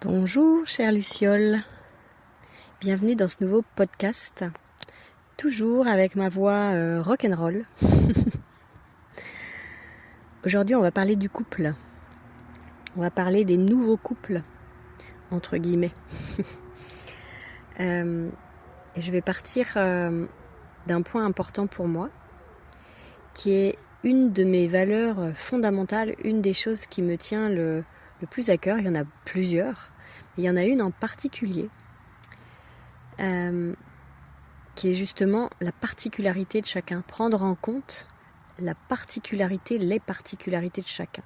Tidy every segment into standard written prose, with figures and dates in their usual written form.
Bonjour chère Luciole, bienvenue dans ce nouveau podcast, toujours avec ma voix rock'n'roll. Aujourd'hui on va parler du couple, on va parler des nouveaux couples, entre guillemets. Et je vais partir d'un point important pour moi, qui est une de mes valeurs fondamentales, une des choses qui me tient le plus à cœur. Il y en a plusieurs, mais il y en a une en particulier, qui est justement la particularité de chacun, prendre en compte les particularités de chacun.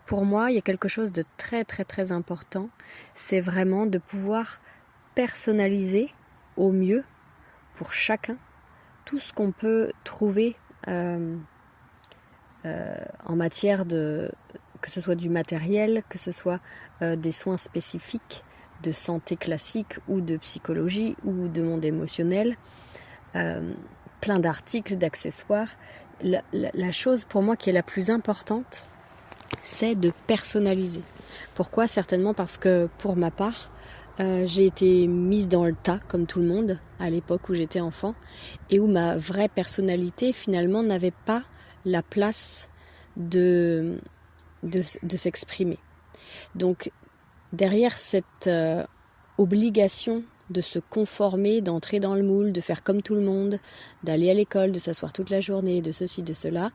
Pour moi, il y a quelque chose de très très très important, c'est vraiment de pouvoir personnaliser au mieux pour chacun tout ce qu'on peut trouver en matière de, que ce soit du matériel, que ce soit des soins spécifiques de santé classique ou de psychologie ou de monde émotionnel, plein d'articles, d'accessoires. La chose pour moi qui est la plus importante, c'est de personnaliser. Pourquoi ? Certainement parce que pour ma part, j'ai été mise dans le tas comme tout le monde à l'époque où j'étais enfant et où ma vraie personnalité finalement n'avait pas la place de s'exprimer. Donc derrière cette obligation de se conformer, d'entrer dans le moule, de faire comme tout le monde, d'aller à l'école, de s'asseoir toute la journée, de ceci, de cela,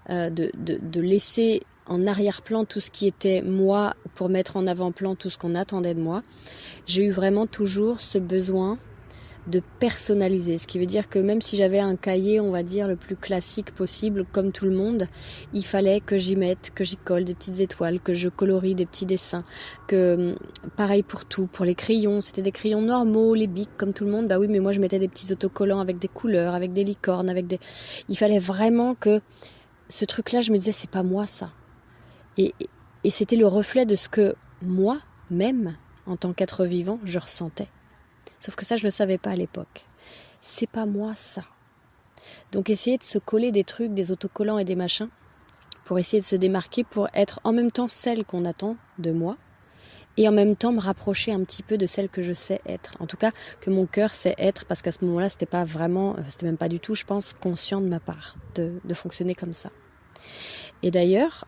de laisser en arrière-plan tout ce qui était moi pour mettre en avant-plan tout ce qu'on attendait de moi, j'ai eu vraiment toujours ce besoin de personnaliser, ce qui veut dire que même si j'avais un cahier, on va dire, le plus classique possible, comme tout le monde, il fallait que j'y mette, que j'y colle des petites étoiles, que je colorie des petits dessins, que pareil pour tout, pour les crayons, c'était des crayons normaux, les bics, comme tout le monde, bah oui, mais moi je mettais des petits autocollants avec des couleurs, avec des licornes, il fallait vraiment que ce truc-là, je me disais, c'est pas moi ça. Et c'était le reflet de ce que moi, même, en tant qu'être vivant, je ressentais. Sauf que ça, je ne le savais pas à l'époque. C'est pas moi, ça. Donc essayer de se coller des trucs, des autocollants et des machins, pour essayer de se démarquer, pour être en même temps celle qu'on attend de moi, et en même temps me rapprocher un petit peu de celle que je sais être. En tout cas, que mon cœur sait être, parce qu'à ce moment-là, c'était pas vraiment, c'était même pas du tout, je pense, conscient de ma part, de fonctionner comme ça. Et d'ailleurs,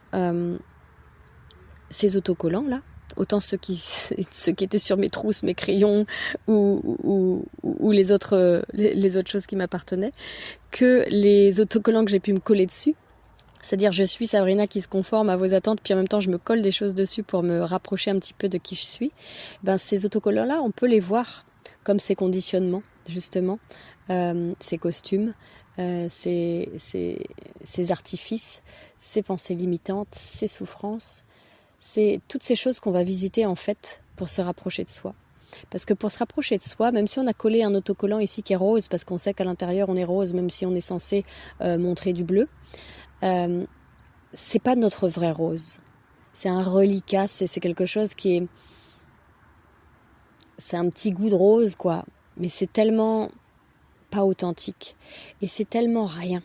ces autocollants-là, autant ceux qui étaient sur mes trousses, mes crayons ou les autres choses qui m'appartenaient, que les autocollants que j'ai pu me coller dessus, c'est-à-dire je suis Sabrina qui se conforme à vos attentes, puis en même temps je me colle des choses dessus pour me rapprocher un petit peu de qui je suis, ben ces autocollants-là, on peut les voir comme ces conditionnements, justement, ces costumes, ces artifices, ces pensées limitantes, ces souffrances. C'est toutes ces choses qu'on va visiter en fait pour se rapprocher de soi. Parce que pour se rapprocher de soi, même si on a collé un autocollant ici qui est rose, parce qu'on sait qu'à l'intérieur on est rose, même si on est censé montrer du bleu, c'est pas notre vrai rose. C'est un reliquat, c'est quelque chose qui est... C'est un petit goût de rose, quoi. Mais c'est tellement pas authentique. Et c'est tellement rien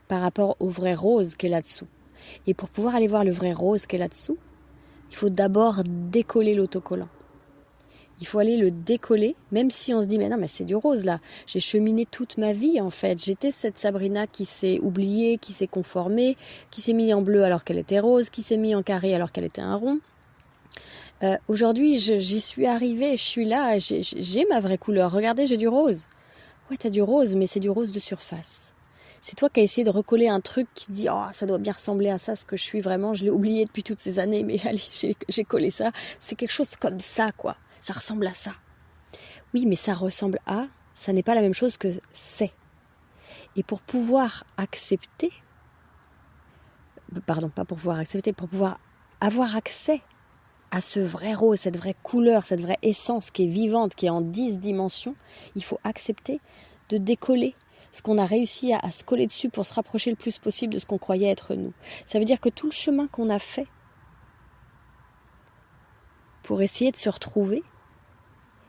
par rapport au vrai rose qui est là-dessous. Et pour pouvoir aller voir le vrai rose qui est là-dessous, il faut d'abord décoller l'autocollant. Il faut aller le décoller, même si on se dit mais non mais c'est du rose là. J'ai cheminé toute ma vie en fait. J'étais cette Sabrina qui s'est oubliée, qui s'est conformée, qui s'est mise en bleu alors qu'elle était rose, qui s'est mise en carré alors qu'elle était un rond. Aujourd'hui j'y suis arrivée, je suis là, j'ai ma vraie couleur. Regardez, j'ai du rose. Ouais, t'as du rose, mais c'est du rose de surface. C'est toi qui as essayé de recoller un truc qui dit « Oh, ça doit bien ressembler à ça, ce que je suis vraiment. Je l'ai oublié depuis toutes ces années, mais allez, j'ai collé ça. C'est quelque chose comme ça, quoi. Ça ressemble à ça. » Oui, mais ça ressemble à... Ça n'est pas la même chose que c'est. Et pour pouvoir accepter... Pardon, pas pour pouvoir accepter, pour pouvoir avoir accès à ce vrai rose, cette vraie couleur, cette vraie essence qui est vivante, qui est en 10 dimensions, il faut accepter de décoller ce qu'on a réussi à se coller dessus pour se rapprocher le plus possible de ce qu'on croyait être nous. Ça veut dire que tout le chemin qu'on a fait pour essayer de se retrouver,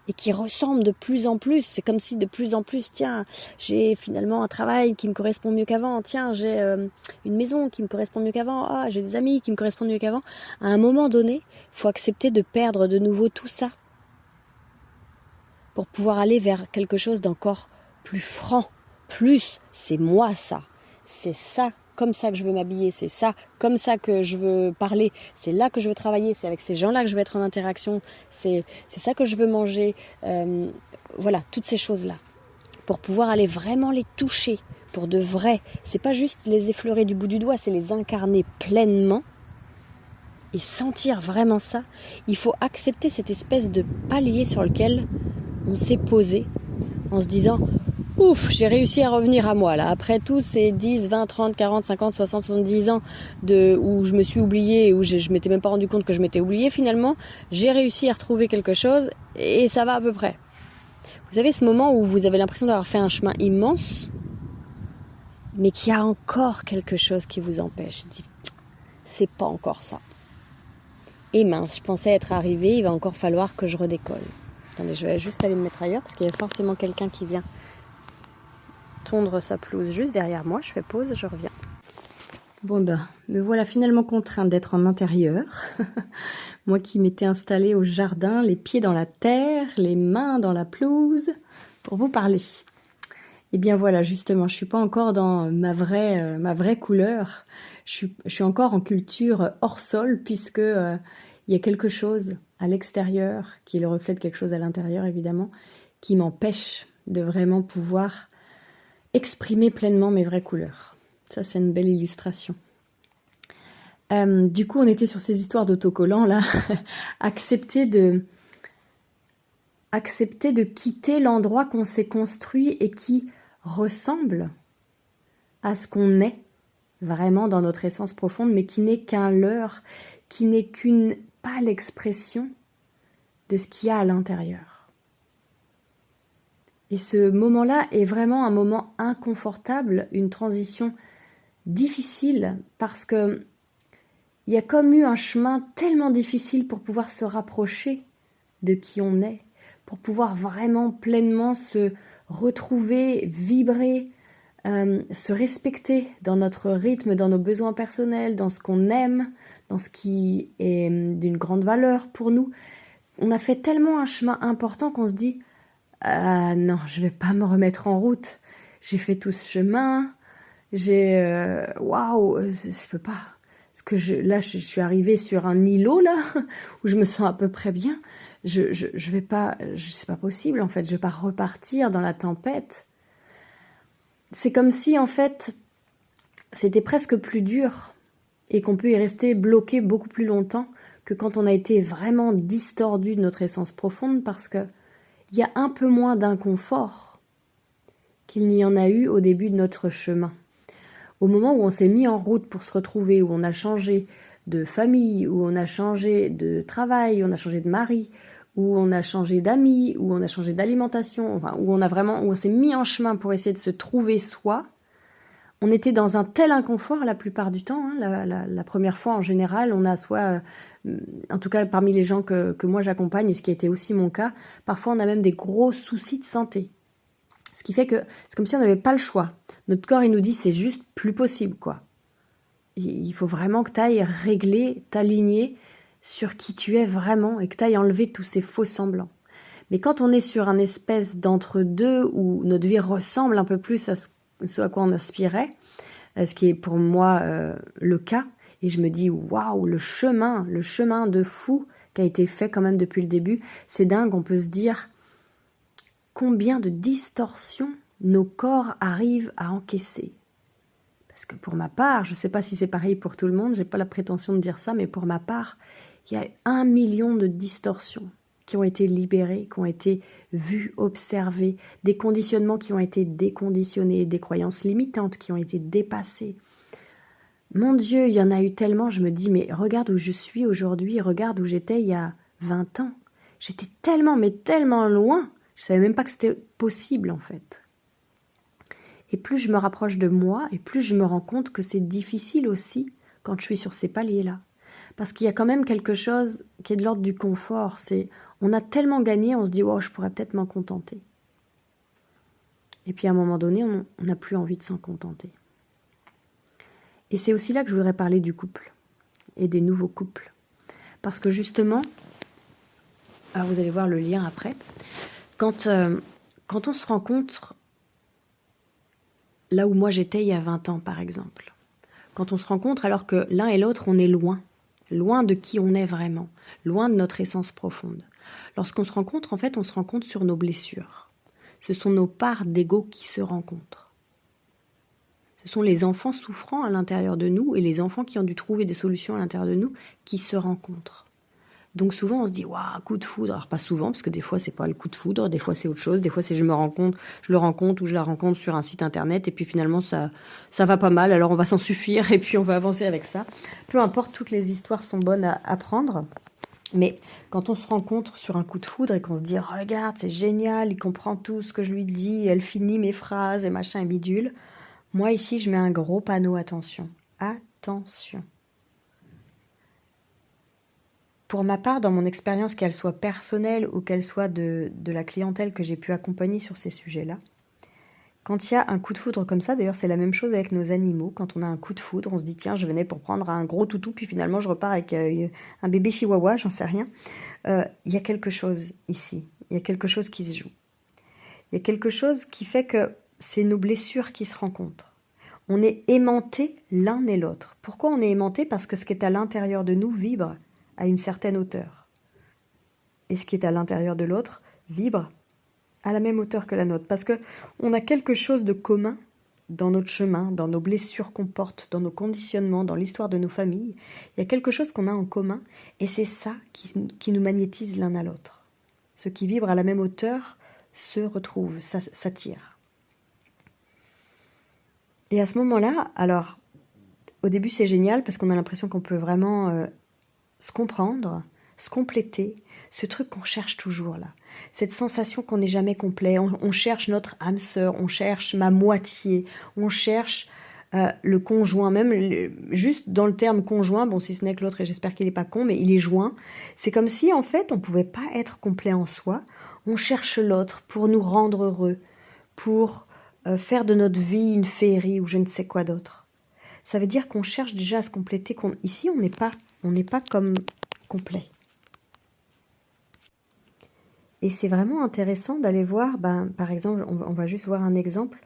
et qui ressemble de plus en plus. C'est comme si de plus en plus, tiens, j'ai finalement un travail qui me correspond mieux qu'avant, tiens, j'ai une maison qui me correspond mieux qu'avant, ah, j'ai des amis qui me correspondent mieux qu'avant. À un moment donné, il faut accepter de perdre de nouveau tout ça pour pouvoir aller vers quelque chose d'encore plus franc. Plus, c'est moi ça. C'est ça, comme ça que je veux m'habiller, c'est ça, comme ça que je veux parler, c'est là que je veux travailler, c'est avec ces gens-là que je veux être en interaction, c'est ça que je veux manger. Voilà, toutes ces choses-là. Pour pouvoir aller vraiment les toucher, pour de vrai. C'est pas juste les effleurer du bout du doigt, c'est les incarner pleinement et sentir vraiment ça. Il faut accepter cette espèce de palier sur lequel on s'est posé en se disant « Ouf, j'ai réussi à revenir à moi là. Après tous ces 10, 20, 30, 40, 50, 60, 70 ans où je me suis oubliée, où je m'étais même pas rendu compte que je m'étais oubliée, finalement, j'ai réussi à retrouver quelque chose et ça va à peu près. » Vous avez ce moment où vous avez l'impression d'avoir fait un chemin immense, mais qu'il y a encore quelque chose qui vous empêche. Je dis, c'est pas encore ça. Et mince, je pensais être arrivée, il va encore falloir que je redécolle. Attendez, je vais juste aller me mettre ailleurs, parce qu'il y a forcément quelqu'un qui vient tondre sa pelouse juste derrière moi. Je fais pause, je reviens. Bon ben, me voilà finalement contrainte d'être en intérieur. Moi qui m'étais installée au jardin, les pieds dans la terre, les mains dans la pelouse, pour vous parler. Et bien voilà, justement, je suis pas encore dans ma vraie couleur. Je suis encore en culture hors sol, puisque il y a quelque chose à l'extérieur, qui est le reflet de quelque chose à l'intérieur, évidemment, qui m'empêche de vraiment pouvoir exprimer pleinement mes vraies couleurs. Ça, c'est une belle illustration. Du coup, on était sur ces histoires d'autocollants, là. accepter de quitter l'endroit qu'on s'est construit et qui ressemble à ce qu'on est vraiment dans notre essence profonde, mais qui n'est qu'un leurre, qui n'est qu'une pâle expression de ce qu'il y a à l'intérieur. Et ce moment-là est vraiment un moment inconfortable, une transition difficile, parce que il y a comme eu un chemin tellement difficile pour pouvoir se rapprocher de qui on est, pour pouvoir vraiment pleinement se retrouver, vibrer, se respecter dans notre rythme, dans nos besoins personnels, dans ce qu'on aime, dans ce qui est d'une grande valeur pour nous. On a fait tellement un chemin important qu'on se dit « Ah non, je vais pas me remettre en route. J'ai fait tout ce chemin, waouh, je peux pas. » Parce que je suis arrivée sur un îlot là où je me sens à peu près bien. Je vais pas, c'est pas possible en fait. Je vais pas repartir dans la tempête. C'est comme si en fait c'était presque plus dur et qu'on peut y rester bloqué beaucoup plus longtemps que quand on a été vraiment distordu de notre essence profonde, parce que il y a un peu moins d'inconfort qu'il n'y en a eu au début de notre chemin. Au moment où on s'est mis en route pour se retrouver, où on a changé de famille, où on a changé de travail, où on a changé de mari, où on a changé d'amis, où on a changé d'alimentation, enfin, où on s'est mis en chemin pour essayer de se trouver soi, on était dans un tel inconfort la plupart du temps. La première fois, en général, on a soit, en tout cas parmi les gens que moi j'accompagne, et ce qui a été aussi mon cas, parfois on a même des gros soucis de santé. Ce qui fait que c'est comme si on n'avait pas le choix. Notre corps, il nous dit, c'est juste plus possible, quoi. Il faut vraiment que tu ailles régler, t'aligner sur qui tu es vraiment et que tu ailles enlever tous ces faux semblants. Mais quand on est sur un espèce d'entre-deux où notre vie ressemble un peu plus à ce à quoi on aspirait, ce qui est pour moi le cas, et je me dis, waouh, le chemin de fou qui a été fait quand même depuis le début, c'est dingue, on peut se dire combien de distorsions nos corps arrivent à encaisser. Parce que pour ma part, je ne sais pas si c'est pareil pour tout le monde, j'ai pas la prétention de dire ça, mais pour ma part, il y a 1 million de distorsions qui ont été libérées, qui ont été vues, observées, des conditionnements qui ont été déconditionnés, des croyances limitantes qui ont été dépassées. Mon Dieu, il y en a eu tellement, je me dis, mais regarde où je suis aujourd'hui, regarde où j'étais il y a 20 ans. J'étais tellement, mais tellement loin, je ne savais même pas que c'était possible en fait. Et plus je me rapproche de moi, et plus je me rends compte que c'est difficile aussi quand je suis sur ces paliers-là. Parce qu'il y a quand même quelque chose qui est de l'ordre du confort. On a tellement gagné, on se dit, oh, je pourrais peut-être m'en contenter. Et puis à un moment donné, on n'a plus envie de s'en contenter. Et c'est aussi là que je voudrais parler du couple et des nouveaux couples. Parce que justement, alors vous allez voir le lien après, quand on se rencontre, là où moi j'étais il y a 20 ans par exemple, quand on se rencontre alors que l'un et l'autre on est loin de qui on est vraiment, loin de notre essence profonde. Lorsqu'on se rencontre, en fait, on se rencontre sur nos blessures. Ce sont nos parts d'ego qui se rencontrent. Ce sont les enfants souffrants à l'intérieur de nous et les enfants qui ont dû trouver des solutions à l'intérieur de nous qui se rencontrent. Donc souvent on se dit waouh, coup de foudre. Alors pas souvent parce que des fois c'est pas le coup de foudre, des fois c'est autre chose, des fois c'est je le rencontre ou je la rencontre sur un site internet et puis finalement ça va pas mal, alors on va s'en suffire et puis on va avancer avec ça. Peu importe, toutes les histoires sont bonnes à apprendre. Mais quand on se rencontre sur un coup de foudre et qu'on se dit regarde c'est génial, il comprend tout ce que je lui dis, elle finit mes phrases et machin et bidule, moi ici je mets un gros panneau attention. Attention. Pour ma part, dans mon expérience, qu'elle soit personnelle ou qu'elle soit de la clientèle que j'ai pu accompagner sur ces sujets-là, quand il y a un coup de foudre comme ça, d'ailleurs c'est la même chose avec nos animaux, quand on a un coup de foudre, on se dit tiens je venais pour prendre un gros toutou, puis finalement je repars avec un bébé chihuahua, j'en sais rien. Il y a quelque chose ici, il y a quelque chose qui se joue. Il y a quelque chose qui fait que c'est nos blessures qui se rencontrent. On est aimantés l'un et l'autre. Pourquoi on est aimantés? Parce que ce qui est à l'intérieur de nous vibre à une certaine hauteur. Et ce qui est à l'intérieur de l'autre vibre à la même hauteur que la nôtre. Parce que on a quelque chose de commun dans notre chemin, dans nos blessures qu'on porte, dans nos conditionnements, dans l'histoire de nos familles. Il y a quelque chose qu'on a en commun et c'est ça qui nous magnétise l'un à l'autre. Ce qui vibre à la même hauteur se retrouve, s'attire. Et à ce moment-là, alors, au début c'est génial parce qu'on a l'impression qu'on peut vraiment se comprendre, se compléter, ce truc qu'on cherche toujours là, cette sensation qu'on n'est jamais complet, on cherche notre âme sœur, on cherche ma moitié, on cherche le conjoint, même juste dans le terme conjoint, bon si ce n'est que l'autre et j'espère qu'il n'est pas con, mais il est joint, c'est comme si en fait on ne pouvait pas être complet en soi, on cherche l'autre pour nous rendre heureux, pour faire de notre vie une féerie ou je ne sais quoi d'autre. Ça veut dire qu'on cherche déjà à se compléter, ici on n'est pas comme complet. Et c'est vraiment intéressant d'aller voir, par exemple, on va juste voir un exemple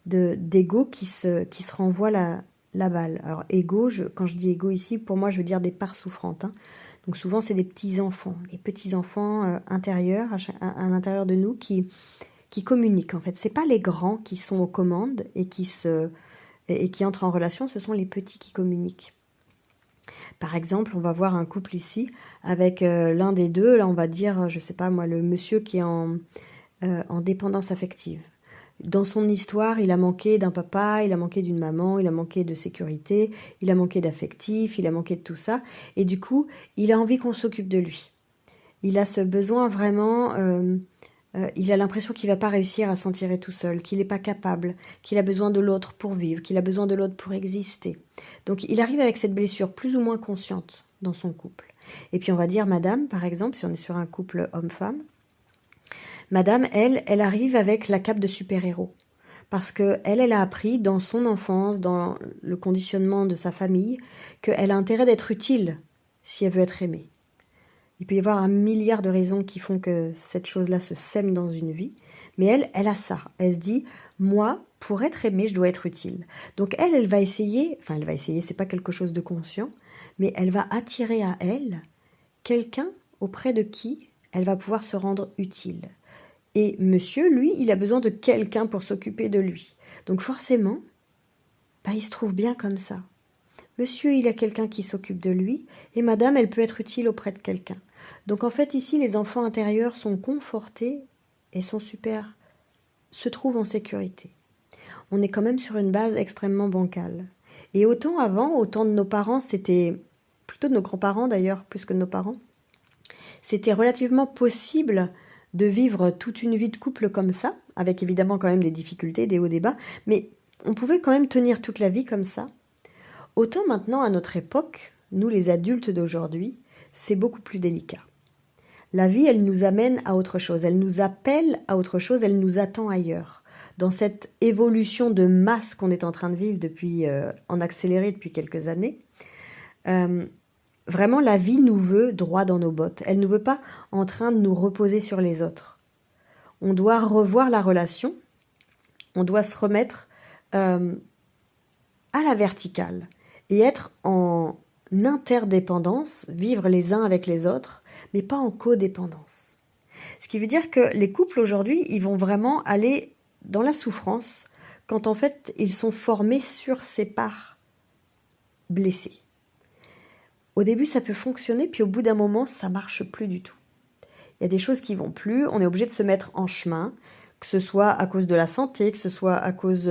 d'ego qui se renvoie la balle. Alors ego, quand je dis ego ici, pour moi je veux dire des parts souffrantes. Hein. Donc souvent c'est des petits-enfants, les petits-enfants intérieurs, à l'intérieur de nous qui communiquent en fait. C'est pas les grands qui sont aux commandes et qui entrent en relation, ce sont les petits qui communiquent. Par exemple, on va voir un couple ici avec l'un des deux, là on va dire, je sais pas moi, le monsieur qui est en dépendance affective. Dans son histoire, il a manqué d'un papa, il a manqué d'une maman, il a manqué de sécurité, il a manqué d'affectif, il a manqué de tout ça. Et du coup, il a envie qu'on s'occupe de lui. Il a ce besoin vraiment... il a l'impression qu'il ne va pas réussir à s'en tirer tout seul, qu'il n'est pas capable, qu'il a besoin de l'autre pour vivre, qu'il a besoin de l'autre pour exister. Donc il arrive avec cette blessure plus ou moins consciente dans son couple. Et puis on va dire madame, par exemple, si on est sur un couple homme-femme, madame, elle arrive avec la cape de super-héros. Parce qu'elle a appris dans son enfance, dans le conditionnement de sa famille, qu'elle a intérêt d'être utile si elle veut être aimée. Il peut y avoir 1 milliard de raisons qui font que cette chose-là se sème dans une vie, mais elle a ça. Elle se dit, moi, pour être aimée, je dois être utile. Donc elle va essayer, c'est pas quelque chose de conscient, mais elle va attirer à elle quelqu'un auprès de qui elle va pouvoir se rendre utile. Et monsieur, lui, il a besoin de quelqu'un pour s'occuper de lui. Donc forcément, il se trouve bien comme ça. Monsieur, il a quelqu'un qui s'occupe de lui, et madame, elle peut être utile auprès de quelqu'un. Donc en fait, ici, les enfants intérieurs sont confortés et sont super, se trouvent en sécurité. On est quand même sur une base extrêmement bancale. Et autant avant, autant de nos parents, c'était, plutôt de nos grands-parents d'ailleurs, plus que de nos parents, c'était relativement possible de vivre toute une vie de couple comme ça, avec évidemment quand même des difficultés, des hauts, des bas, mais on pouvait quand même tenir toute la vie comme ça. Autant maintenant, à notre époque, nous les adultes d'aujourd'hui, c'est beaucoup plus délicat. La vie, elle nous amène à autre chose, elle nous appelle à autre chose, elle nous attend ailleurs. Dans cette évolution de masse qu'on est en train de vivre en accéléré depuis quelques années, vraiment la vie nous veut droit dans nos bottes. Elle ne veut pas en train de nous reposer sur les autres. On doit revoir la relation, on doit se remettre à la verticale et être en interdépendance, vivre les uns avec les autres, mais pas en codépendance. Ce qui veut dire que les couples aujourd'hui, ils vont vraiment aller dans la souffrance quand en fait ils sont formés sur ces parts blessées. Au début ça peut fonctionner, puis au bout d'un moment ça marche plus du tout. Il y a des choses qui vont plus, on est obligé de se mettre en chemin, que ce soit à cause de la santé, que ce soit à cause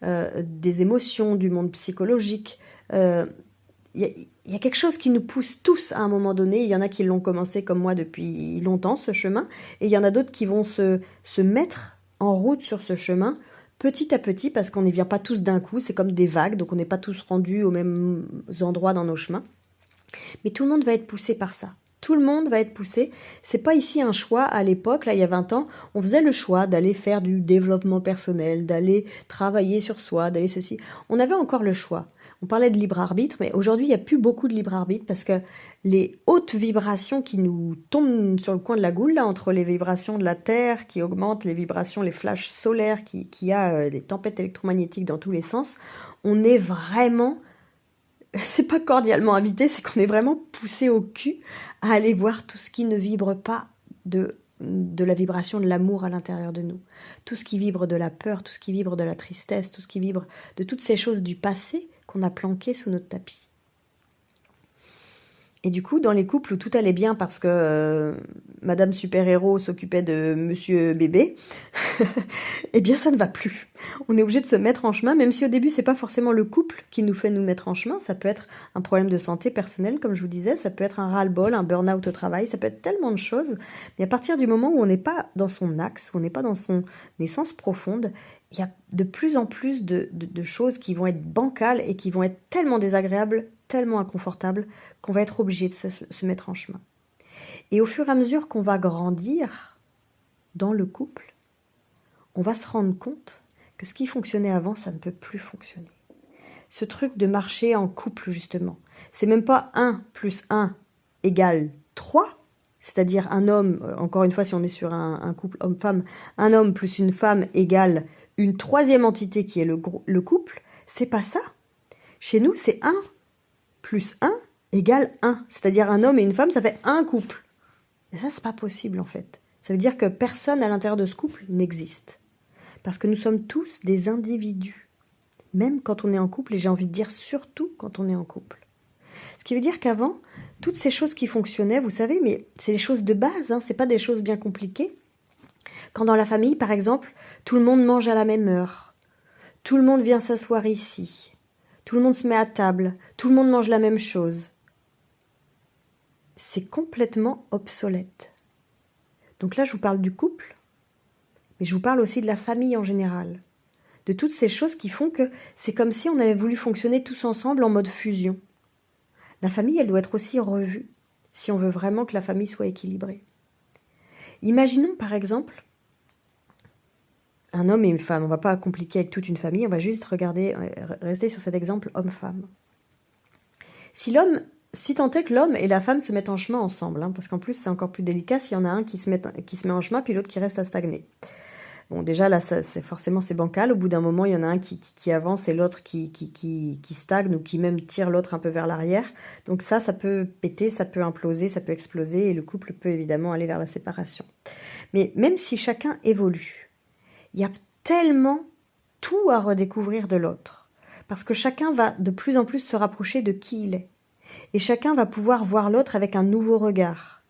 des émotions, du monde psychologique. Il y a quelque chose qui nous pousse tous à un moment donné. Il y en a qui l'ont commencé comme moi depuis longtemps, ce chemin, et il y en a d'autres qui vont se mettre en route sur ce chemin petit à petit, parce qu'on n'y vient pas tous d'un coup, c'est comme des vagues, donc on n'est pas tous rendus aux mêmes endroits dans nos chemins. Mais tout le monde va être poussé par ça. Tout le monde va être poussé. C'est pas ici un choix. À l'époque, là, il y a 20 ans, on faisait le choix d'aller faire du développement personnel, d'aller travailler sur soi, d'aller ceci. On avait encore le choix. On parlait de libre arbitre, mais aujourd'hui, il n'y a plus beaucoup de libre arbitre parce que les hautes vibrations qui nous tombent sur le coin de la goule, là, entre les vibrations de la Terre qui augmentent, les vibrations, les flashs solaires qui a des tempêtes électromagnétiques dans tous les sens, on est vraiment... C'est pas cordialement invité, c'est qu'on est vraiment poussé au cul à aller voir tout ce qui ne vibre pas de la vibration de l'amour à l'intérieur de nous. Tout ce qui vibre de la peur, tout ce qui vibre de la tristesse, tout ce qui vibre de toutes ces choses du passé qu'on a planquées sous notre tapis. Et du coup, dans les couples où tout allait bien parce que Madame Super-Héros s'occupait de Monsieur Bébé, eh bien ça ne va plus. On est obligé de se mettre en chemin, même si au début c'est pas forcément le couple qui nous fait nous mettre en chemin, ça peut être un problème de santé personnelle, comme je vous disais, ça peut être un ras-le-bol, un burn-out au travail, ça peut être tellement de choses. Mais à partir du moment où on n'est pas dans son axe, où on n'est pas dans son essence profonde, il y a de plus en plus de choses qui vont être bancales et qui vont être tellement désagréables, tellement inconfortables, qu'on va être obligé de se mettre en chemin. Et au fur et à mesure qu'on va grandir dans le couple, on va se rendre compte que ce qui fonctionnait avant, ça ne peut plus fonctionner. Ce truc de marcher en couple, justement, c'est même pas 1 + 1 = 3, c'est-à-dire un homme, encore une fois, si on est sur un couple homme-femme, un homme plus une femme égale une troisième entité qui est le couple, c'est pas ça. Chez nous, c'est 1 + 1 = 1, c'est-à-dire un homme et une femme, ça fait un couple. Et ça, c'est pas possible en fait. Ça veut dire que personne à l'intérieur de ce couple n'existe. Parce que nous sommes tous des individus. Même quand on est en couple, et j'ai envie de dire surtout quand on est en couple. Ce qui veut dire qu'avant, toutes ces choses qui fonctionnaient, vous savez, mais c'est les choses de base, hein, c'est pas des choses bien compliquées. Quand dans la famille, par exemple, tout le monde mange à la même heure, tout le monde vient s'asseoir ici, tout le monde se met à table, tout le monde mange la même chose. C'est complètement obsolète. Donc là, je vous parle du couple, mais je vous parle aussi de la famille en général. De toutes ces choses qui font que c'est comme si on avait voulu fonctionner tous ensemble en mode fusion. La famille, elle doit être aussi revue, si on veut vraiment que la famille soit équilibrée. Imaginons par exemple un homme et une femme. On ne va pas compliquer avec toute une famille, on va juste rester sur cet exemple homme-femme. Si tant est que l'homme et la femme se mettent en chemin ensemble, hein, parce qu'en plus c'est encore plus délicat s'il y en a un qui se met en chemin puis l'autre qui reste à stagner. Bon, déjà là, c'est bancal. Au bout d'un moment, il y en a un qui avance et l'autre qui stagne ou qui même tire l'autre un peu vers l'arrière. Donc ça peut péter, ça peut imploser, ça peut exploser et le couple peut évidemment aller vers la séparation. Mais même si chacun évolue, il y a tellement tout à redécouvrir de l'autre. Parce que chacun va de plus en plus se rapprocher de qui il est. Et chacun va pouvoir voir l'autre avec un nouveau regard.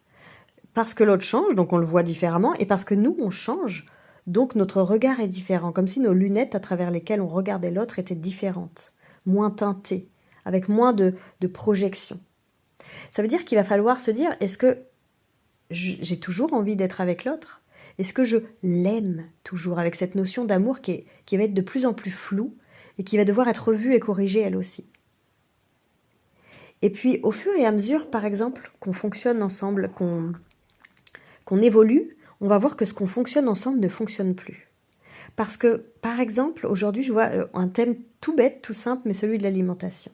Parce que l'autre change, donc on le voit différemment, et parce que nous, on change, donc notre regard est différent, comme si nos lunettes à travers lesquelles on regardait l'autre étaient différentes, moins teintées, avec moins de projection. Ça veut dire qu'il va falloir se dire, est-ce que j'ai toujours envie d'être avec l'autre ? Est-ce que je l'aime toujours, avec cette notion d'amour qui va être de plus en plus floue et qui va devoir être revue et corrigée elle aussi ? Et puis, au fur et à mesure, par exemple, qu'on fonctionne ensemble, qu'on qu'on évolue, on va voir que ce qu'on fonctionne ensemble ne fonctionne plus. Parce que, par exemple, aujourd'hui, je vois un thème tout bête, tout simple, mais celui de l'alimentation.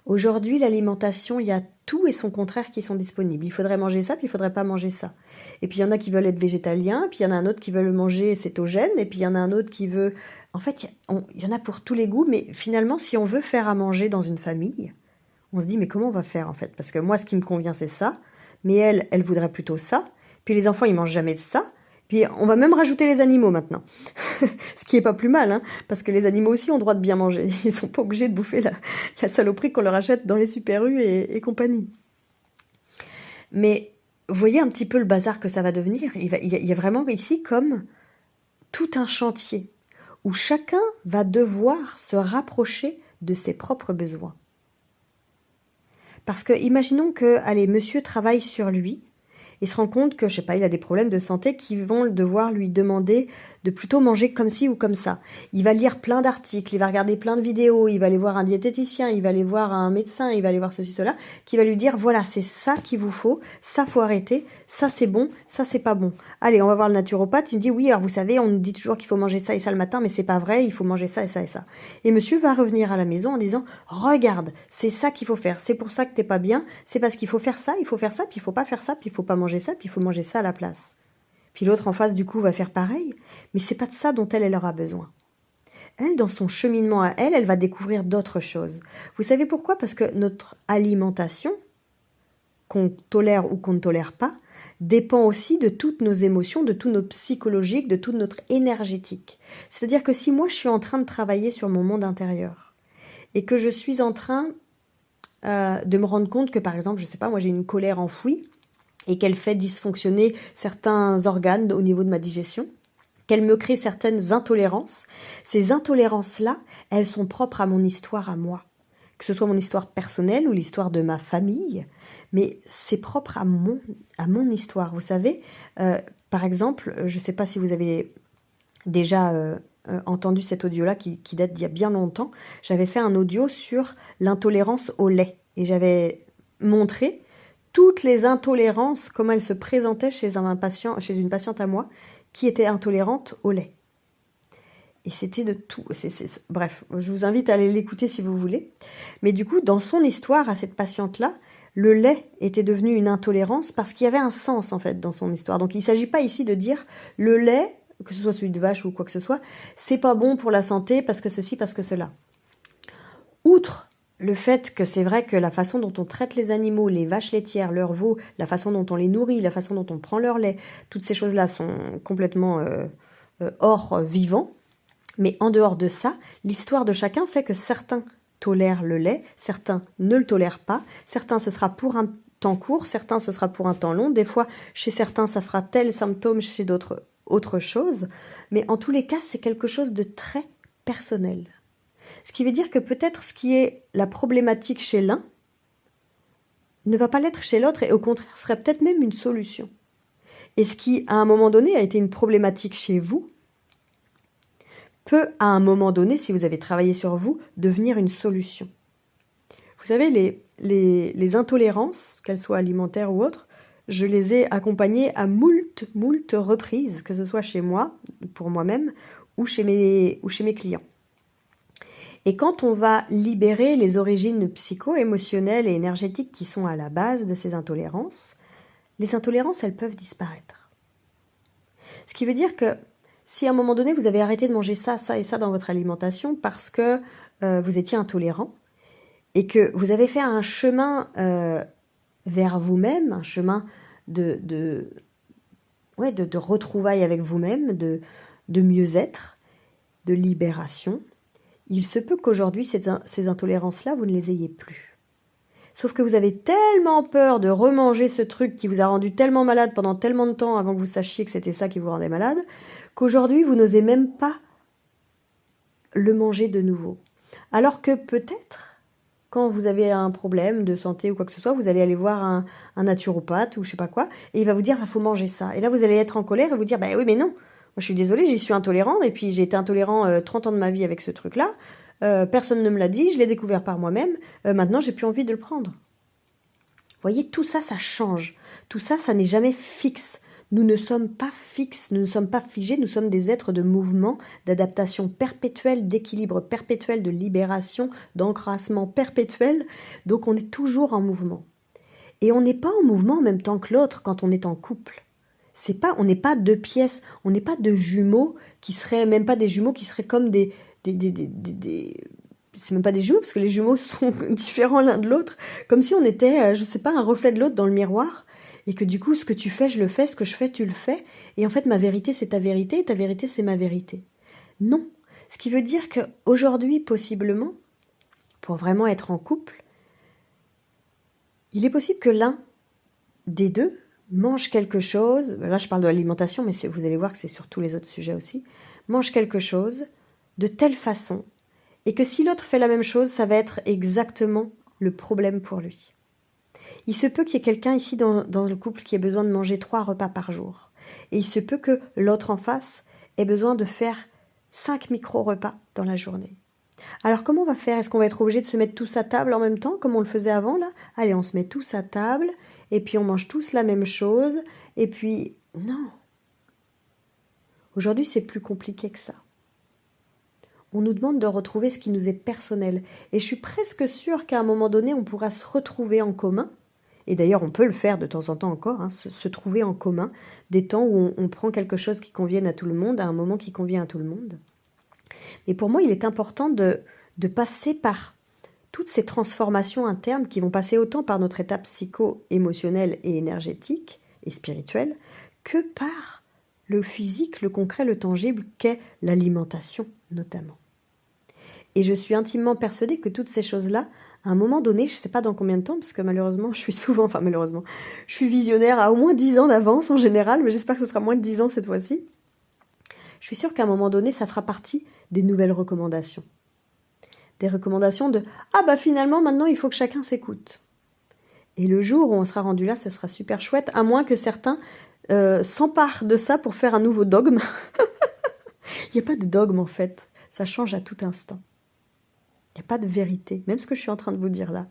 Aujourd'hui, l'alimentation, il y a tout et son contraire qui sont disponibles. Il faudrait manger ça, puis il faudrait pas manger ça. Et puis il y en a qui veulent être végétaliens, puis il y en a un autre qui veut le manger cétogène, et puis il y en a un autre qui veut... En fait, il y en a pour tous les goûts, mais finalement, si on veut faire à manger dans une famille, on se dit, mais comment on va faire en fait? Parce que moi, ce qui me convient, c'est ça, mais elle voudrait plutôt ça. Puis les enfants, ils mangent jamais de ça. Puis on va même rajouter les animaux maintenant. Ce qui est pas plus mal, hein, parce que les animaux aussi ont droit de bien manger. Ils sont pas obligés de bouffer la saloperie qu'on leur achète dans les Super U et compagnie. Mais vous voyez un petit peu le bazar que ça va devenir. Il y a vraiment ici comme tout un chantier où chacun va devoir se rapprocher de ses propres besoins. Parce que imaginons que, allez, monsieur travaille sur lui, il se rend compte que, je sais pas, il a des problèmes de santé qui vont devoir lui demander de plutôt manger comme ci ou comme ça. Il va lire plein d'articles, il va regarder plein de vidéos, il va aller voir un diététicien, il va aller voir un médecin, il va aller voir ceci, cela, qui va lui dire, voilà, c'est ça qu'il vous faut arrêter, ça c'est bon, ça c'est pas bon. Allez, on va voir le naturopathe, il me dit, oui, alors vous savez, on nous dit toujours qu'il faut manger ça et ça le matin, mais c'est pas vrai, il faut manger ça et ça et ça. Et monsieur va revenir à la maison en disant, regarde, c'est ça qu'il faut faire, c'est pour ça que t'es pas bien, c'est parce qu'il faut faire ça, puis il faut pas faire ça, puis il faut pas manger ça, puis il faut manger ça à la place. Puis l'autre en face, du coup, va faire pareil, mais c'est pas de ça dont elle aura besoin. Elle, dans son cheminement à elle, elle va découvrir d'autres choses. Vous savez pourquoi? Parce que notre alimentation, qu'on tolère ou qu'on ne tolère pas, dépend aussi de toutes nos émotions, de tout notre psychologique, de toute notre énergétique. C'est-à-dire que si moi, je suis en train de travailler sur mon monde intérieur et que je suis en train de me rendre compte que, par exemple, je sais pas, moi, j'ai une colère enfouie, et qu'elle fait dysfonctionner certains organes au niveau de ma digestion, qu'elle me crée certaines intolérances. Ces intolérances-là, elles sont propres à mon histoire à moi. Que ce soit mon histoire personnelle ou l'histoire de ma famille, mais c'est propre à mon histoire. Vous savez, par exemple, je ne sais pas si vous avez déjà entendu cet audio-là qui date d'il y a bien longtemps. J'avais fait un audio sur l'intolérance au lait et j'avais montré toutes les intolérances, comment elles se présentaient chez une patiente à moi qui était intolérante au lait. Et c'était de tout. Bref, je vous invite à aller l'écouter si vous voulez. Mais du coup, dans son histoire à cette patiente-là, le lait était devenu une intolérance parce qu'il y avait un sens en fait dans son histoire. Donc il ne s'agit pas ici de dire le lait, que ce soit celui de vache ou quoi que ce soit, c'est pas bon pour la santé parce que ceci, parce que cela. Outre le fait que c'est vrai que la façon dont on traite les animaux, les vaches laitières, leurs veaux, la façon dont on les nourrit, la façon dont on prend leur lait, toutes ces choses-là sont complètement hors vivant. Mais en dehors de ça, l'histoire de chacun fait que certains tolèrent le lait, certains ne le tolèrent pas, certains ce sera pour un temps court, certains ce sera pour un temps long, des fois chez certains ça fera tel symptôme, chez d'autres autre chose, mais en tous les cas c'est quelque chose de très personnel. Ce qui veut dire que peut-être ce qui est la problématique chez l'un ne va pas l'être chez l'autre et au contraire serait peut-être même une solution. Et ce qui, à un moment donné, a été une problématique chez vous, peut, à un moment donné, si vous avez travaillé sur vous, devenir une solution. Vous savez, les intolérances, qu'elles soient alimentaires ou autres, je les ai accompagnées à moult reprises, que ce soit chez moi, pour moi-même, ou chez mes clients. Et quand on va libérer les origines psycho-émotionnelles et énergétiques qui sont à la base de ces intolérances, les intolérances, elles peuvent disparaître. Ce qui veut dire que si à un moment donné, vous avez arrêté de manger ça, ça et ça dans votre alimentation parce que vous étiez intolérant et que vous avez fait un chemin vers vous-même, un chemin de retrouvailles avec vous-même, de mieux-être, de libération, il se peut qu'aujourd'hui, ces intolérances-là, vous ne les ayez plus. Sauf que vous avez tellement peur de remanger ce truc qui vous a rendu tellement malade pendant tellement de temps avant que vous sachiez que c'était ça qui vous rendait malade, qu'aujourd'hui, vous n'osez même pas le manger de nouveau. Alors que peut-être, quand vous avez un problème de santé ou quoi que ce soit, vous allez aller voir un naturopathe ou je sais pas quoi, et il va vous dire, il faut manger ça. Et là, vous allez être en colère et vous dire, bah oui, mais non, moi, je suis désolée, j'y suis intolérant, et puis j'ai été intolérant 30 ans de ma vie avec ce truc-là. Personne ne me l'a dit, je l'ai découvert par moi-même. Maintenant, j'ai plus envie de le prendre. Vous voyez, tout ça, ça change. Tout ça, ça n'est jamais fixe. Nous ne sommes pas fixes, nous ne sommes pas figés, nous sommes des êtres de mouvement, d'adaptation perpétuelle, d'équilibre perpétuel, de libération, d'encrassement perpétuel. Donc on est toujours en mouvement. Et on n'est pas en mouvement en même temps que l'autre quand on est en couple. On n'est pas deux pièces, on n'est pas deux jumeaux qui seraient, même pas des jumeaux qui seraient comme c'est même pas des jumeaux parce que les jumeaux sont différents l'un de l'autre, comme si on était, je sais pas, un reflet de l'autre dans le miroir, et que du coup, ce que tu fais, je le fais, ce que je fais, tu le fais, et en fait, ma vérité, c'est ta vérité, et ta vérité, c'est ma vérité. Non. Ce qui veut dire qu'aujourd'hui, possiblement, pour vraiment être en couple, il est possible que l'un des deux mange quelque chose, là je parle de l'alimentation, mais vous allez voir que c'est sur tous les autres sujets aussi, mange quelque chose de telle façon, et que si l'autre fait la même chose, ça va être exactement le problème pour lui. Il se peut qu'il y ait quelqu'un ici dans le couple qui ait besoin de manger 3 repas par jour. Et il se peut que l'autre en face ait besoin de faire 5 micro-repas dans la journée. Alors comment on va faire? Est-ce qu'on va être obligé de se mettre tous à table en même temps, comme on le faisait avant là? Allez, on se met tous à table, et puis on mange tous la même chose, et puis... Non. Aujourd'hui, c'est plus compliqué que ça. On nous demande de retrouver ce qui nous est personnel. Et je suis presque sûre qu'à un moment donné, on pourra se retrouver en commun. Et d'ailleurs, on peut le faire de temps en temps encore, hein, se trouver en commun, des temps où on prend quelque chose qui convienne à tout le monde, à un moment qui convient à tout le monde. Et pour moi, il est important de passer par toutes ces transformations internes qui vont passer autant par notre étape psycho-émotionnelle et énergétique et spirituelle que par le physique, le concret, le tangible qu'est l'alimentation notamment. Et je suis intimement persuadée que toutes ces choses-là, à un moment donné, je ne sais pas dans combien de temps, parce que malheureusement, je suis visionnaire à au moins 10 ans d'avance en général, mais j'espère que ce sera moins de 10 ans cette fois-ci. Je suis sûre qu'à un moment donné, ça fera partie des nouvelles recommandations. Des recommandations de « Ah bah finalement, maintenant, il faut que chacun s'écoute ». Et le jour où on sera rendu là, ce sera super chouette, à moins que certains s'emparent de ça pour faire un nouveau dogme. Il n'y a pas de dogme en fait, ça change à tout instant. Il n'y a pas de vérité, même ce que je suis en train de vous dire là.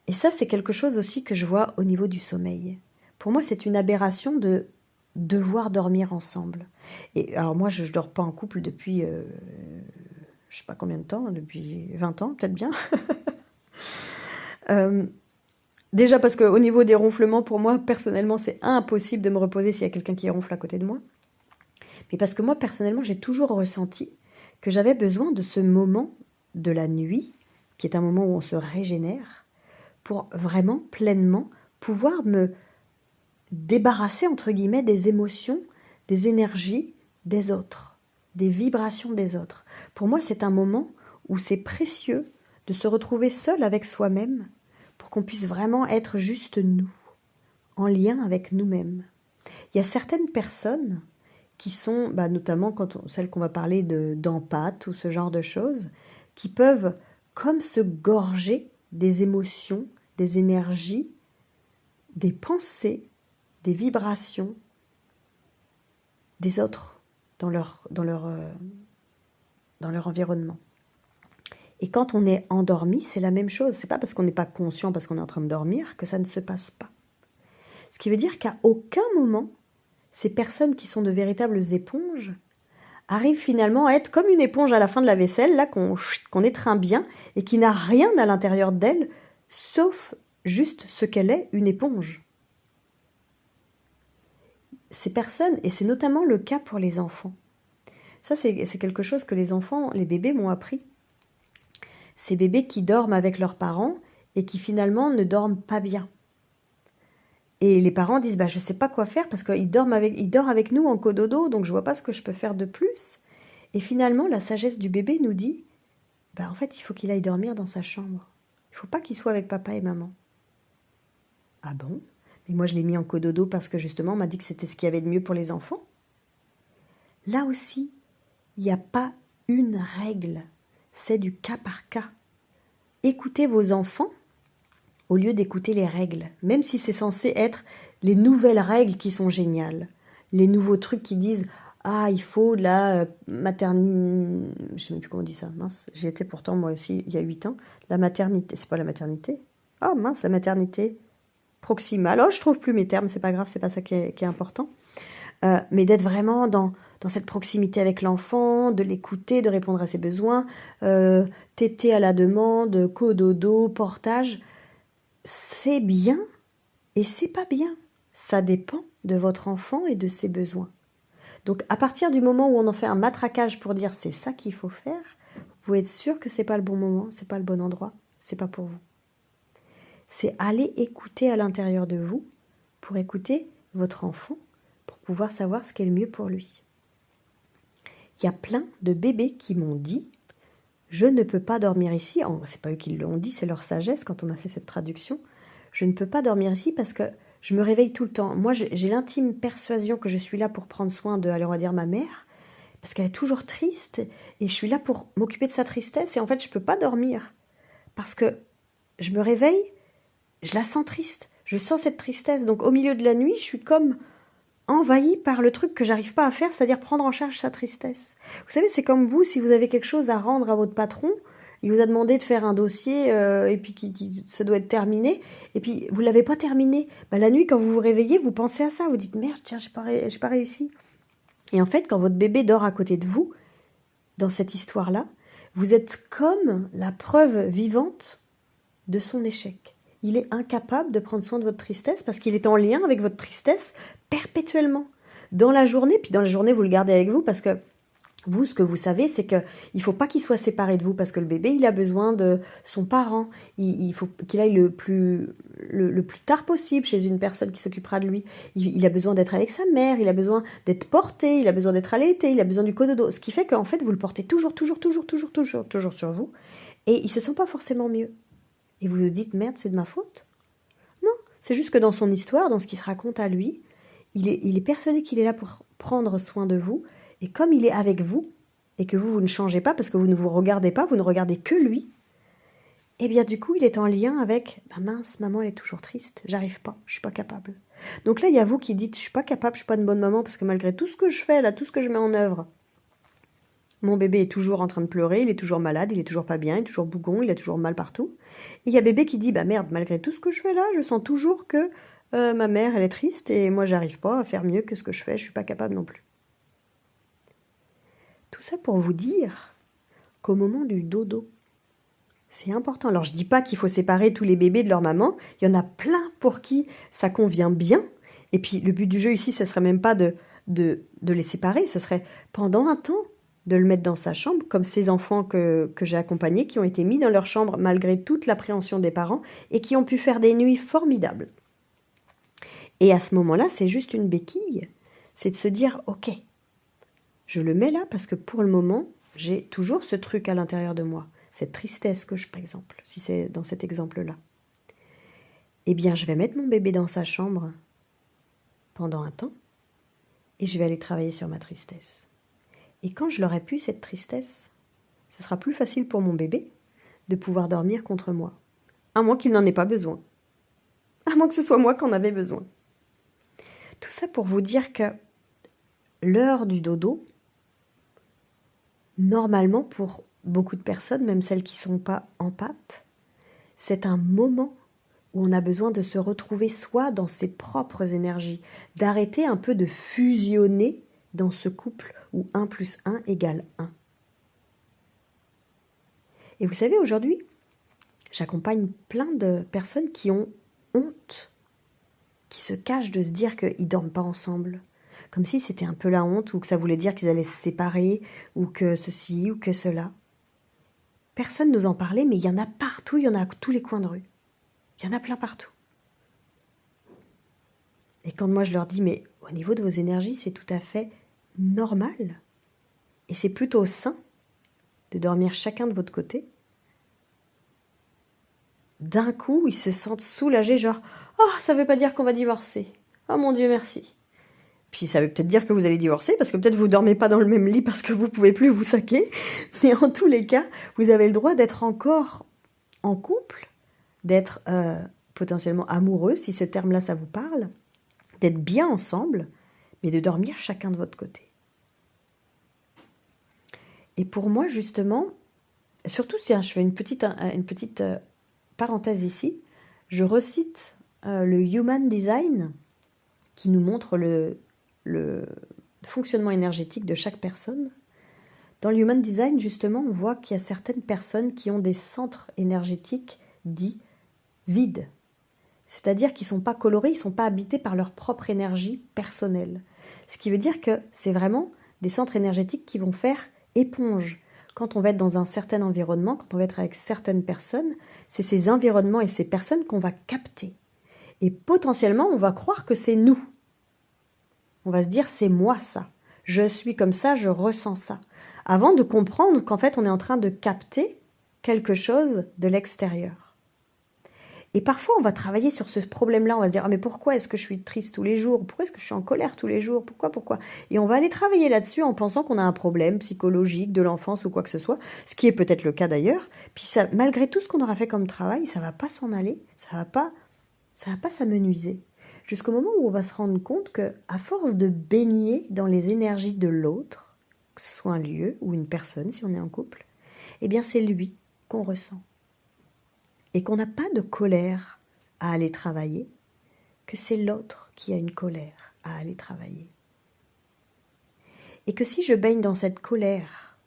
Et ça, c'est quelque chose aussi que je vois au niveau du sommeil. Pour moi, c'est une aberration de devoir dormir ensemble. Et alors moi, je ne dors pas en couple depuis, je ne sais pas combien de temps, depuis 20 ans, peut-être bien. Déjà parce qu'au niveau des ronflements, pour moi, personnellement, c'est impossible de me reposer s'il y a quelqu'un qui ronfle à côté de moi. Mais parce que moi, personnellement, j'ai toujours ressenti que j'avais besoin de ce moment de la nuit, qui est un moment où on se régénère, pour vraiment pleinement pouvoir me débarrasser, entre guillemets, des émotions, des énergies des autres, des vibrations des autres. Pour moi, c'est un moment où c'est précieux de se retrouver seul avec soi-même pour qu'on puisse vraiment être juste nous, en lien avec nous-mêmes. Il y a certaines personnes qui sont, notamment celles qu'on va parler d'empathes ou ce genre de choses, qui peuvent comme se gorger des émotions, des énergies, des pensées, des vibrations des autres dans leur environnement. Et quand on est endormi, c'est la même chose. C'est pas parce qu'on n'est pas conscient, parce qu'on est en train de dormir, que ça ne se passe pas. Ce qui veut dire qu'à aucun moment, ces personnes qui sont de véritables éponges arrivent finalement à être comme une éponge à la fin de la vaisselle, là qu'on étreint bien, et qui n'a rien à l'intérieur d'elle, sauf juste ce qu'elle est, une éponge. Ces personnes, et c'est notamment le cas pour les enfants, ça c'est quelque chose que les enfants, les bébés m'ont appris. Ces bébés qui dorment avec leurs parents et qui finalement ne dorment pas bien. Et les parents disent je sais pas quoi faire parce qu'il dort avec nous en cododo, donc je vois pas ce que je peux faire de plus. Et finalement, la sagesse du bébé nous dit en fait, il faut qu'il aille dormir dans sa chambre. Il faut pas qu'il soit avec papa et maman. Ah bon? Mais moi, je l'ai mis en cododo parce que justement, on m'a dit que c'était ce qu'il y avait de mieux pour les enfants. Là aussi, il n'y a pas une règle. C'est du cas par cas. Écoutez vos enfants au lieu d'écouter les règles, même si c'est censé être les nouvelles règles qui sont géniales. Les nouveaux trucs qui disent « Ah, il faut de la maternité... » Je ne sais même plus comment on dit ça, mince. J'y étais pourtant moi aussi il y a 8 ans. La maternité, c'est pas la maternité. Ah mince, la maternité. proximal. Oh, je trouve plus mes termes, c'est pas grave, c'est pas ça qui est important. Mais d'être vraiment dans cette proximité avec l'enfant, de l'écouter, de répondre à ses besoins, téter à la demande, cododo, portage, c'est bien et c'est pas bien. Ça dépend de votre enfant et de ses besoins. Donc à partir du moment où on en fait un matraquage pour dire c'est ça qu'il faut faire, vous pouvez être sûr que c'est pas le bon moment, c'est pas le bon endroit, c'est pas pour vous. C'est aller écouter à l'intérieur de vous pour écouter votre enfant, pour pouvoir savoir ce qui est le mieux pour lui. Il y a plein de bébés qui m'ont dit « Je ne peux pas dormir ici ». C'est pas eux qui l'ont dit, c'est leur sagesse quand on a fait cette traduction. « Je ne peux pas dormir ici parce que je me réveille tout le temps. Moi, j'ai l'intime persuasion que je suis là pour prendre soin de, allez, on va dire, ma mère, parce qu'elle est toujours triste et je suis là pour m'occuper de sa tristesse et en fait, je ne peux pas dormir parce que je me réveille, je la sens triste, je sens cette tristesse. Donc, au milieu de la nuit, je suis comme envahie par le truc que j'arrive pas à faire, c'est-à-dire prendre en charge sa tristesse. Vous savez, c'est comme vous, si vous avez quelque chose à rendre à votre patron, il vous a demandé de faire un dossier et puis ça doit être terminé, et puis vous l'avez pas terminé. La nuit, quand vous vous réveillez, vous pensez à ça, vous dites merde, tiens, j'ai pas réussi. Et en fait, quand votre bébé dort à côté de vous, dans cette histoire-là, vous êtes comme la preuve vivante de son échec. Il est incapable de prendre soin de votre tristesse parce qu'il est en lien avec votre tristesse perpétuellement. Dans la journée, puis dans la journée, vous le gardez avec vous parce que vous, ce que vous savez, c'est qu'il ne faut pas qu'il soit séparé de vous parce que le bébé, il a besoin de son parent. Il faut qu'il aille le plus tard possible chez une personne qui s'occupera de lui. Il a besoin d'être avec sa mère, il a besoin d'être porté, il a besoin d'être allaité, il a besoin du cododo. Ce qui fait qu'en fait, vous le portez toujours sur vous et il ne se sent pas forcément mieux. Et vous vous dites, merde, c'est de ma faute? Non, c'est juste que dans son histoire, dans ce qu'il se raconte à lui, il est persuadé qu'il est là pour prendre soin de vous. Et comme il est avec vous, et que vous ne changez pas, parce que vous ne vous regardez pas, vous ne regardez que lui, et bien du coup, il est en lien avec, mince, maman, elle est toujours triste, j'arrive pas, je suis pas capable. Donc là, il y a vous qui dites, je suis pas capable, je suis pas une bonne maman, parce que malgré tout ce que je fais, là, tout ce que je mets en œuvre, mon bébé est toujours en train de pleurer, il est toujours malade, il est toujours pas bien, il est toujours bougon, il a toujours mal partout. Et il y a bébé qui dit, merde, malgré tout ce que je fais là, je sens toujours que ma mère, elle est triste, et moi, j'arrive pas à faire mieux que ce que je fais, je suis pas capable non plus. Tout ça pour vous dire qu'au moment du dodo, c'est important. Alors je dis pas qu'il faut séparer tous les bébés de leur maman, il y en a plein pour qui ça convient bien. Et puis le but du jeu ici, ce serait même pas de les séparer, ce serait pendant un temps de le mettre dans sa chambre, comme ces enfants que j'ai accompagnés, qui ont été mis dans leur chambre malgré toute l'appréhension des parents et qui ont pu faire des nuits formidables. Et à ce moment-là, c'est juste une béquille, c'est de se dire, ok, je le mets là parce que pour le moment, j'ai toujours ce truc à l'intérieur de moi, cette tristesse que je, par exemple, si c'est dans cet exemple-là. Eh bien, je vais mettre mon bébé dans sa chambre pendant un temps et je vais aller travailler sur ma tristesse. Et quand je l'aurai pu, cette tristesse, ce sera plus facile pour mon bébé de pouvoir dormir contre moi, à moins qu'il n'en ait pas besoin, à moins que ce soit moi qui en avait besoin. Tout ça pour vous dire que l'heure du dodo, normalement, pour beaucoup de personnes, même celles qui ne sont pas empathes, c'est un moment où on a besoin de se retrouver soi dans ses propres énergies, d'arrêter un peu de fusionner dans ce couple où 1 + 1 = 1. Et vous savez, aujourd'hui, j'accompagne plein de personnes qui ont honte, qui se cachent de se dire qu'ils ne dorment pas ensemble, comme si c'était un peu la honte, ou que ça voulait dire qu'ils allaient se séparer, ou que ceci, ou que cela. Personne n'ose en parler, mais il y en a partout, il y en a à tous les coins de rue. Il y en a plein partout. Et quand moi je leur dis, mais au niveau de vos énergies, c'est tout à fait normal, et c'est plutôt sain de dormir chacun de votre côté, d'un coup, ils se sentent soulagés, genre « Oh, ça veut pas dire qu'on va divorcer. Oh mon Dieu, merci. » Puis ça veut peut-être dire que vous allez divorcer, parce que peut-être vous dormez pas dans le même lit parce que vous pouvez plus vous saquer. Mais en tous les cas, vous avez le droit d'être encore en couple, d'être potentiellement amoureux, si ce terme-là, ça vous parle, d'être bien ensemble, mais de dormir chacun de votre côté. Et pour moi, justement, surtout si je fais une petite parenthèse ici, je recite le Human Design, qui nous montre le fonctionnement énergétique de chaque personne. Dans le Human Design, justement, on voit qu'il y a certaines personnes qui ont des centres énergétiques dits vides. C'est-à-dire qu'ils ne sont pas colorés, ils ne sont pas habités par leur propre énergie personnelle. Ce qui veut dire que c'est vraiment des centres énergétiques qui vont faire éponge. Quand on va être dans un certain environnement, quand on va être avec certaines personnes, c'est ces environnements et ces personnes qu'on va capter. Et potentiellement, on va croire que c'est nous. On va se dire, c'est moi ça. Je suis comme ça, je ressens ça. Avant de comprendre qu'en fait, on est en train de capter quelque chose de l'extérieur. Et parfois, on va travailler sur ce problème-là. On va se dire, ah, mais pourquoi est-ce que je suis triste tous les jours? Pourquoi est-ce que je suis en colère tous les jours? Pourquoi? Et on va aller travailler là-dessus en pensant qu'on a un problème psychologique de l'enfance ou quoi que ce soit, ce qui est peut-être le cas d'ailleurs. Puis ça, malgré tout ce qu'on aura fait comme travail, ça va pas s'en aller, ça va pas s'amenuiser. Jusqu'au moment où on va se rendre compte que, à force de baigner dans les énergies de l'autre, que ce soit un lieu ou une personne, si on est en couple, eh bien c'est lui qu'on ressent. Et qu'on n'a pas de colère à aller travailler, que c'est l'autre qui a une colère à aller travailler. Et que si je baigne dans cette colère,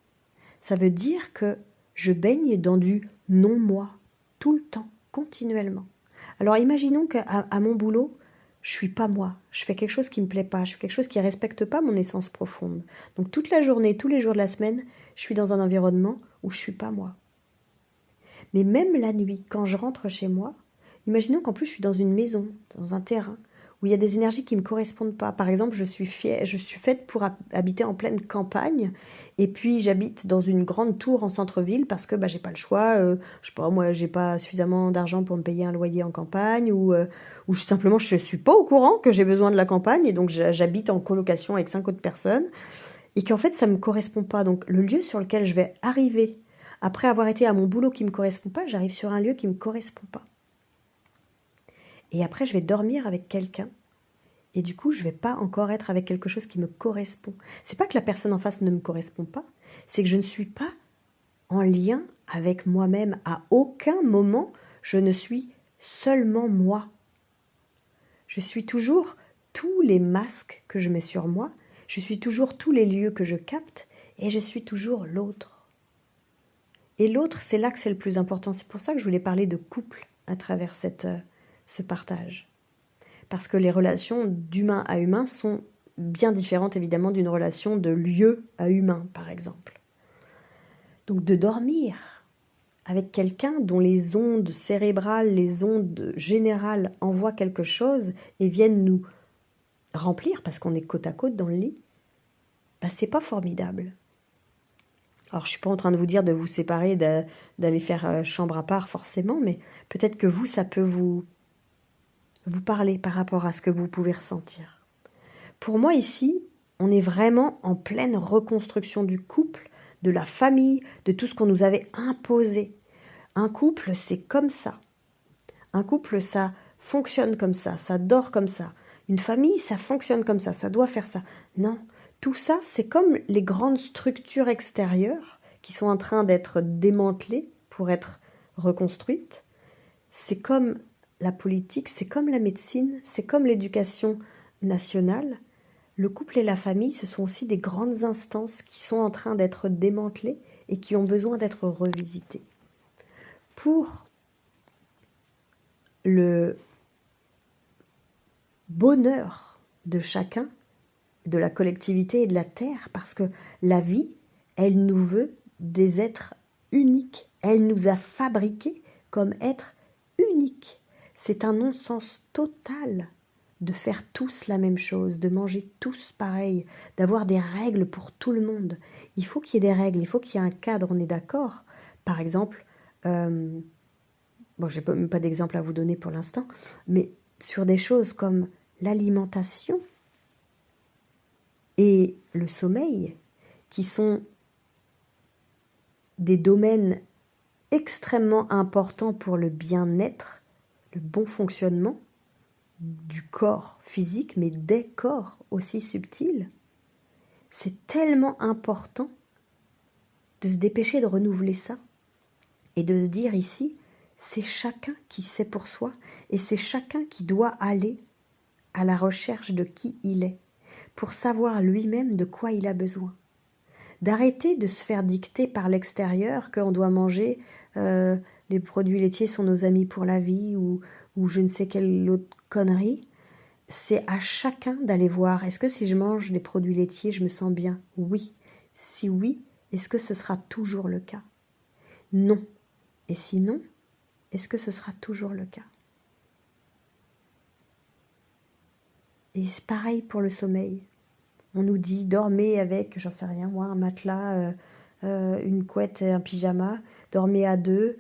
ça veut dire que je baigne dans du non-moi, tout le temps, continuellement. Alors imaginons qu'à mon boulot, je suis pas moi, je fais quelque chose qui me plaît pas, je fais quelque chose qui respecte pas mon essence profonde. Donc toute la journée, tous les jours de la semaine, je suis dans un environnement où je suis pas moi. Mais même la nuit, quand je rentre chez moi, imaginons qu'en plus je suis dans une maison, dans un terrain, où il y a des énergies qui ne me correspondent pas. Par exemple, je suis faite pour habiter en pleine campagne, et puis j'habite dans une grande tour en centre-ville parce que j'ai pas le choix. Je sais pas, moi, j'ai pas suffisamment d'argent pour me payer un loyer en campagne, ou simplement je suis pas au courant que j'ai besoin de la campagne, et donc j'habite en colocation avec 5 autres personnes, et qu'en fait ça me correspond pas. Donc le lieu sur lequel je vais arriver après avoir été à mon boulot qui me correspond pas, j'arrive sur un lieu qui me correspond pas. Et après, je vais dormir avec quelqu'un. Et du coup, je vais pas encore être avec quelque chose qui me correspond. C'est pas que la personne en face ne me correspond pas, c'est que je ne suis pas en lien avec moi-même. À aucun moment, je ne suis seulement moi. Je suis toujours tous les masques que je mets sur moi, je suis toujours tous les lieux que je capte, et je suis toujours l'autre. Et l'autre, c'est là que c'est le plus important. C'est pour ça que je voulais parler de couple à travers ce partage. Parce que les relations d'humain à humain sont bien différentes évidemment d'une relation de lieu à humain, par exemple. Donc de dormir avec quelqu'un dont les ondes cérébrales, les ondes générales envoient quelque chose et viennent nous remplir parce qu'on est côte à côte dans le lit, c'est pas formidable. Alors je suis pas en train de vous dire de vous séparer, d'aller faire chambre à part forcément, mais peut-être que vous, ça peut vous parler par rapport à ce que vous pouvez ressentir. Pour moi ici, on est vraiment en pleine reconstruction du couple, de la famille, de tout ce qu'on nous avait imposé. Un couple, c'est comme ça. Un couple, ça fonctionne comme ça dort comme ça. Une famille, ça fonctionne comme ça doit faire ça. Non, tout ça, c'est comme les grandes structures extérieures qui sont en train d'être démantelées pour être reconstruites. C'est comme la politique, c'est comme la médecine, c'est comme l'éducation nationale. Le couple et la famille, ce sont aussi des grandes instances qui sont en train d'être démantelées et qui ont besoin d'être revisitées. Pour le bonheur de chacun, de la collectivité et de la Terre, parce que la vie, elle nous veut des êtres uniques. Elle nous a fabriqués comme êtres uniques. C'est un non-sens total de faire tous la même chose, de manger tous pareil, d'avoir des règles pour tout le monde. Il faut qu'il y ait des règles, il faut qu'il y ait un cadre, on est d'accord. Par exemple, j'ai même pas d'exemple à vous donner pour l'instant, mais sur des choses comme l'alimentation et le sommeil, qui sont des domaines extrêmement importants pour le bien-être, le bon fonctionnement du corps physique, mais des corps aussi subtils, c'est tellement important de se dépêcher de renouveler ça et de se dire ici, c'est chacun qui sait pour soi et c'est chacun qui doit aller à la recherche de qui il est, pour savoir lui-même de quoi il a besoin. D'arrêter de se faire dicter par l'extérieur qu'on doit manger, les produits laitiers sont nos amis pour la vie ou je ne sais quelle autre connerie. C'est à chacun d'aller voir, est-ce que si je mange des produits laitiers, je me sens bien? Oui. Si oui, est-ce que ce sera toujours le cas? Non. Et sinon, est-ce que ce sera toujours le cas? Et c'est pareil pour le sommeil. On nous dit dormez avec, j'en sais rien moi, un matelas, une couette et un pyjama, dormez à deux,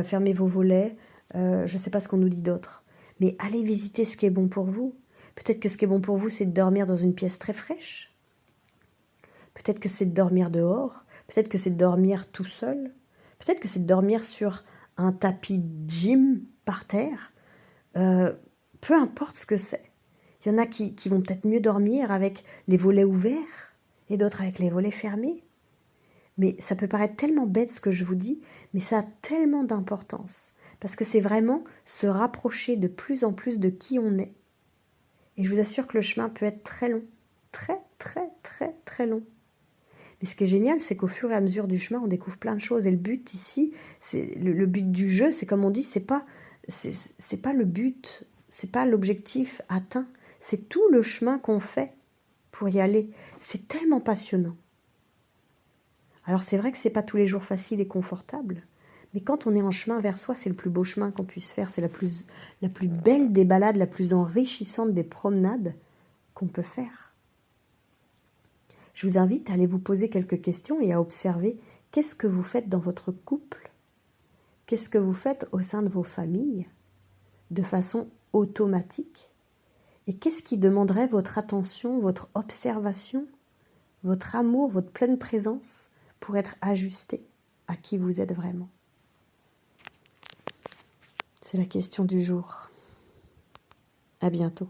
fermez vos volets, je ne sais pas ce qu'on nous dit d'autre. Mais allez visiter ce qui est bon pour vous. Peut-être que ce qui est bon pour vous, c'est de dormir dans une pièce très fraîche. Peut-être que c'est de dormir dehors. Peut-être que c'est de dormir tout seul. Peut-être que c'est de dormir sur un tapis de gym par terre. Peu importe ce que c'est. Il y en a qui vont peut-être mieux dormir avec les volets ouverts et d'autres avec les volets fermés. Mais ça peut paraître tellement bête ce que je vous dis, mais ça a tellement d'importance. Parce que c'est vraiment se rapprocher de plus en plus de qui on est. Et je vous assure que le chemin peut être très long. Très, très, très, très long. Mais ce qui est génial, c'est qu'au fur et à mesure du chemin, on découvre plein de choses. Et le but ici, c'est le but du jeu, c'est comme on dit, c'est pas le but, c'est pas l'objectif atteint. C'est tout le chemin qu'on fait pour y aller. C'est tellement passionnant. Alors c'est vrai que c'est pas tous les jours facile et confortable, mais quand on est en chemin vers soi, c'est le plus beau chemin qu'on puisse faire. C'est la plus belle des balades, la plus enrichissante des promenades qu'on peut faire. Je vous invite à aller vous poser quelques questions et à observer qu'est-ce que vous faites dans votre couple, qu'est-ce que vous faites au sein de vos familles, de façon automatique, et qu'est-ce qui demanderait votre attention, votre observation, votre amour, votre pleine présence pour être ajusté à qui vous êtes vraiment. C'est la question du jour. À bientôt.